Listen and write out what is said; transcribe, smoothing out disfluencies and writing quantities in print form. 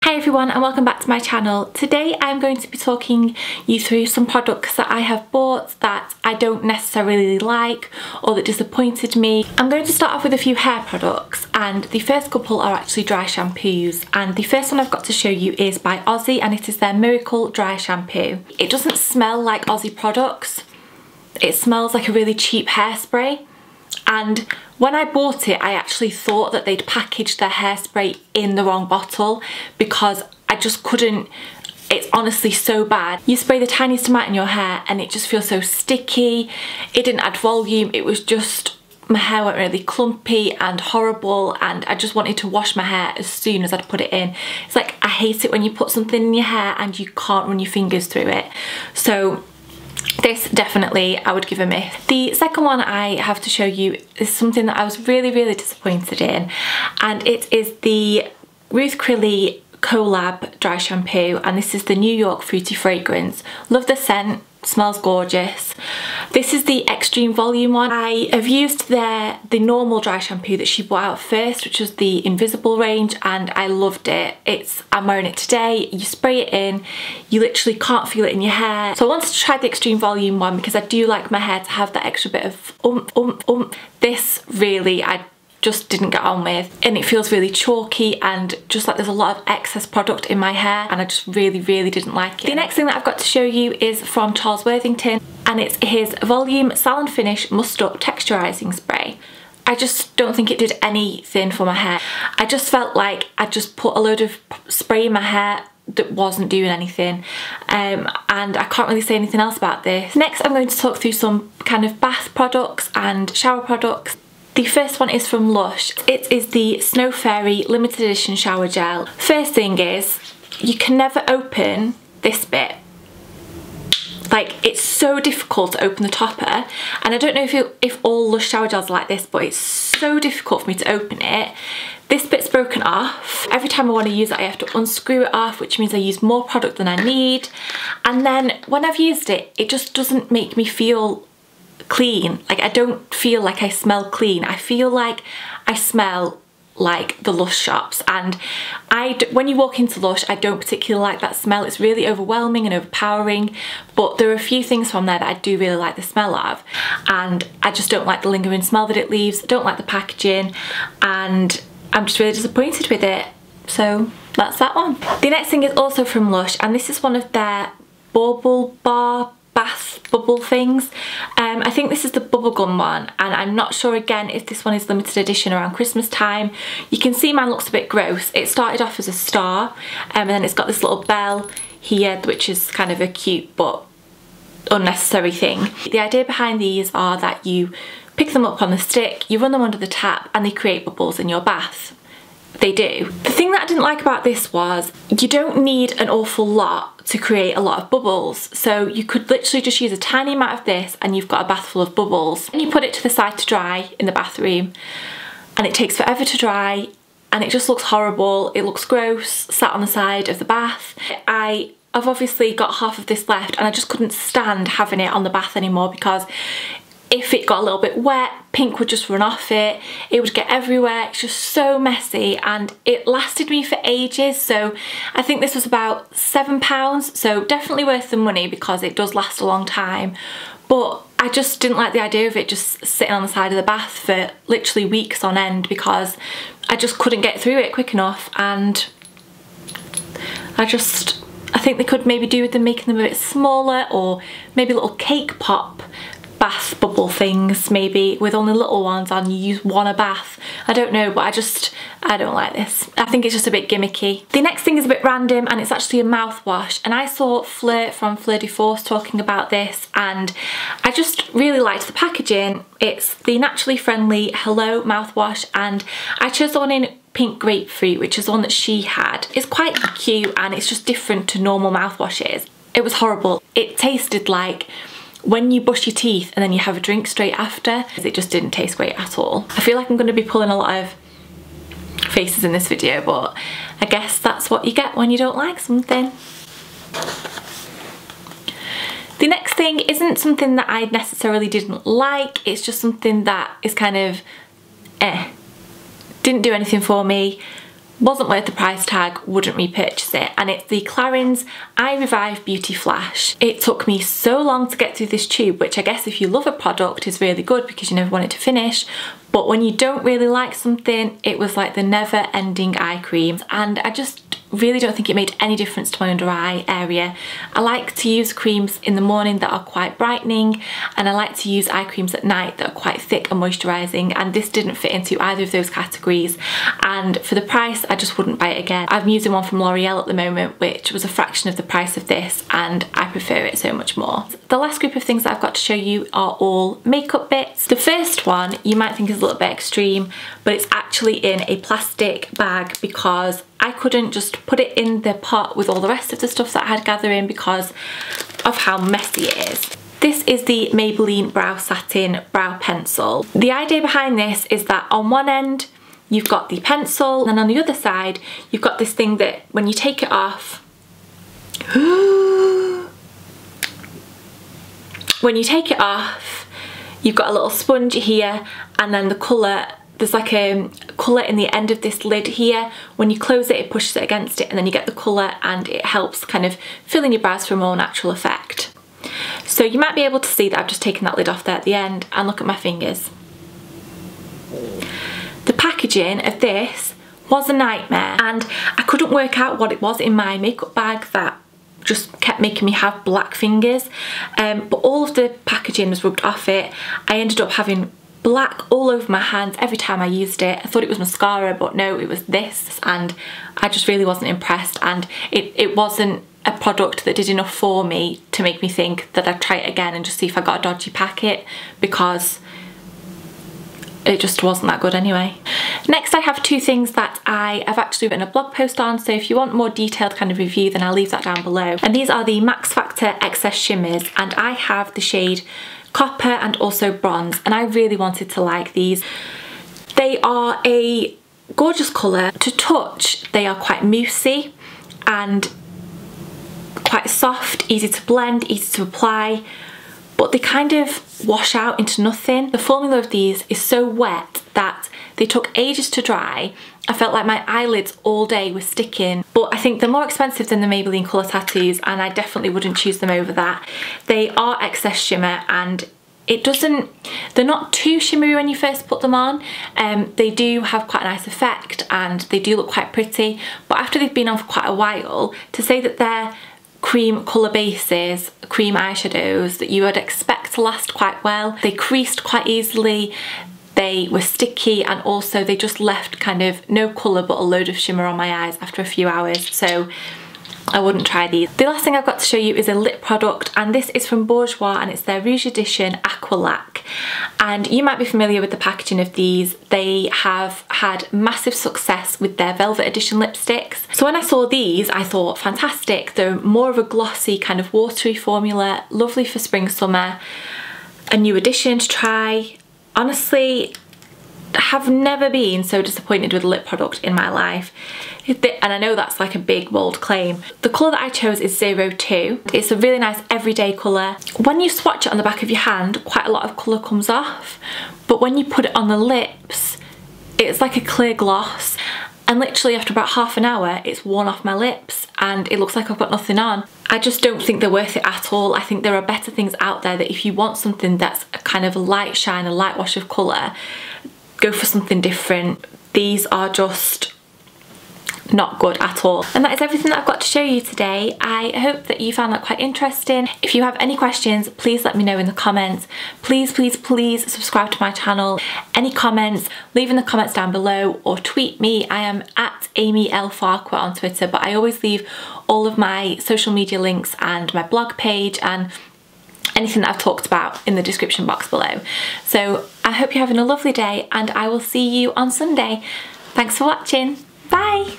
Hi everyone and welcome back to my channel. Today I'm going to be talking you through some products that I have bought that I don't necessarily like or that disappointed me. I'm going to start off with a few hair products, and the first couple are actually dry shampoos, and the first one I've got to show you is by Aussie and it is their Miracle Dry Shampoo. It doesn't smell like Aussie products, it smells like a really cheap hairspray. And when I bought it, I actually thought that they'd packaged their hairspray in the wrong bottle because I just couldn't. It's honestly so bad. You spray the tiniest amount in your hair and it just feels so sticky. It didn't add volume. It was just, my hair went really clumpy and horrible, and I just wanted to wash my hair as soon as I'd put it in. It's like, I hate it when you put something in your hair and you can't run your fingers through it. So this definitely I would give a miss. The second one I have to show you is something that I was really disappointed in, and it is the Ruth Crilly Collab Dry Shampoo, and this is the New York Fruity Fragrance. Love the scent, smells gorgeous. This is the Extreme Volume one. I have used the normal dry shampoo that she brought out first, which was the Invisible range, and I loved it. I'm wearing it today. You spray it in, you literally can't feel it in your hair. So I wanted to try the Extreme Volume one because I do like my hair to have that extra bit of This really, I just didn't get on with, and it feels really chalky and just like there's a lot of excess product in my hair, and I just really didn't like it. The next thing that I've got to show you is from Charles Worthington, and it's his Volume Salon Finish Must Up Texturizing Spray. I just don't think it did anything for my hair. I just felt like I just put a load of spray in my hair that wasn't doing anything, and I can't really say anything else about this. Next I'm going to talk through some kind of bath products and shower products. The first one is from Lush. It is the Snow Fairy Limited Edition Shower Gel. First thing is, you can never open this bit. Like, it's so difficult to open the topper, and I don't know if all Lush shower gels are like this, but it's so difficult for me to open it. This bit's broken off. Every time I want to use it I have to unscrew it off, which means I use more product than I need. And then when I've used it, it just doesn't make me feel clean. Like, I don't feel like I smell clean. I feel like I smell like the Lush shops, and when you walk into Lush, I don't particularly like that smell. It's really overwhelming and overpowering, but there are a few things from there that I do really like the smell of, and I just don't like the lingering smell that it leaves. I don't like the packaging, and I'm just really disappointed with it. So that's that one. The next thing is also from Lush, and this is one of their bubble bar bath bubble things. I think this is the bubblegum one, and I'm not sure again if this one is limited edition around Christmas time. You can see mine looks a bit gross. It started off as a star, and then it's got this little bell here, which is kind of a cute but unnecessary thing. The idea behind these are that you pick them up on the stick, you run them under the tap, and they create bubbles in your bath. They do. The thing that I didn't like about this was you don't need an awful lot to create a lot of bubbles. So you could literally just use a tiny amount of this and you've got a bath full of bubbles. And you put it to the side to dry in the bathroom, and it takes forever to dry, and it just looks horrible. It looks gross, sat on the side of the bath. I've obviously got half of this left, and I just couldn't stand having it on the bath anymore because if it got a little bit wet, pink would just run off it. It would get everywhere. It's just so messy, and it lasted me for ages. So I think this was about £7, so definitely worth the money because it does last a long time. But I just didn't like the idea of it just sitting on the side of the bath for literally weeks on end because I just couldn't get through it quick enough, and I think they could maybe do with them making them a bit smaller, or maybe little cake pop bath bubble things, maybe with only little ones on, you use one a bath. I don't know, but I don't like this. I think it's just a bit gimmicky. The next thing is a bit random, and it's actually a mouthwash, and I saw Fleur from Fleur de Force talking about this, and I just really liked the packaging. It's the Naturally Friendly Hello mouthwash, and I chose the one in pink grapefruit, which is the one that she had. It's quite cute, and it's just different to normal mouthwashes. It was horrible. It tasted like when you brush your teeth and then you have a drink straight after. It just didn't taste great at all. I feel like I'm going to be pulling a lot of faces in this video, but I guess that's what you get when you don't like something. The next thing isn't something that I necessarily didn't like, it's just something that is kind of didn't do anything for me, wasn't worth the price tag, wouldn't repurchase it. And it's the Clarins Eye Revive Beauty Flash. It took me so long to get through this tube, which I guess if you love a product is really good because you never want it to finish. But when you don't really like something, it was like the never ending eye cream. And I just really don't think it made any difference to my under eye area. I like to use creams in the morning that are quite brightening, and I like to use eye creams at night that are quite thick and moisturising, and this didn't fit into either of those categories. And for the price, I just wouldn't buy it again. I'm using one from L'Oreal at the moment, which was a fraction of the price of this, and I prefer it so much more. The last group of things that I've got to show you are all makeup bits. The first one you might think is a little bit extreme, but it's actually in a plastic bag because I couldn't just put it in the pot with all the rest of the stuff that I had gathered in because of how messy it is. This is the Maybelline Brow Satin Brow Pencil. The idea behind this is that on one end you've got the pencil, and on the other side you've got this thing that when you take it off, when you take it off, you've got a little sponge here, and then the colour, there's like a colour in the end of this lid here. When you close it, it pushes it against it, and then you get the colour, and it helps kind of fill in your brows for a more natural effect. So you might be able to see that I've just taken that lid off there at the end, and look at my fingers. The packaging of this was a nightmare, and I couldn't work out what it was in my makeup bag that just kept making me have black fingers, but all of the packaging was rubbed off it. I ended up having black all over my hands every time I used it. I thought it was mascara, but no, it was this, and I just really wasn't impressed, and it wasn't a product that did enough for me to make me think that I'd try it again and just see if I got a dodgy packet, because it just wasn't that good anyway. Next, I have two things that I have actually written a blog post on, so if you want more detailed kind of review, then I'll leave that down below. And these are the Max Factor Excess Shimmers, and I have the shade Copper and also Bronze, and I really wanted to like these. They are a gorgeous colour. To touch, they are quite moussey and quite soft, easy to blend, easy to apply, but they kind of wash out into nothing. The formula of these is so wet that they took ages to dry. I felt like my eyelids all day were sticking, but I think they're more expensive than the Maybelline Colour Tattoos, and I definitely wouldn't choose them over that. They are excess shimmer, and they're not too shimmery when you first put them on. They do have quite a nice effect, and they do look quite pretty, but after they've been on for quite a while, to say that they're cream colour bases, cream eyeshadows that you would expect to last quite well, they creased quite easily, they were sticky, and also they just left kind of no colour but a load of shimmer on my eyes after a few hours, so I wouldn't try these. The last thing I've got to show you is a lip product, and this is from Bourjois, and it's their Rouge Edition Aqua Lac. And you might be familiar with the packaging of these. They have had massive success with their Velvet Edition lipsticks. So when I saw these, I thought, fantastic. They're more of a glossy kind of watery formula, lovely for spring, summer. A new addition to try. Honestly, have never been so disappointed with a lip product in my life. And I know that's like a big bold claim. The colour that I chose is 02. It's a really nice everyday colour. When you swatch it on the back of your hand, quite a lot of colour comes off, but when you put it on the lips, it's like a clear gloss, and literally after about half an hour it's worn off my lips and it looks like I've got nothing on. I just don't think they're worth it at all. I think there are better things out there that if you want something that's a kind of a light shine, a light wash of colour, go for something different. These are just not good at all. And that is everything that I've got to show you today. I hope that you found that quite interesting. If you have any questions, please let me know in the comments. Please, please, please subscribe to my channel. Any comments, leave in the comments down below or tweet me. I am at Amy L Farquhar on Twitter, but I always leave all of my social media links and my blog page and anything that I've talked about in the description box below. So I hope you're having a lovely day, and I will see you on Sunday. Thanks for watching. Bye!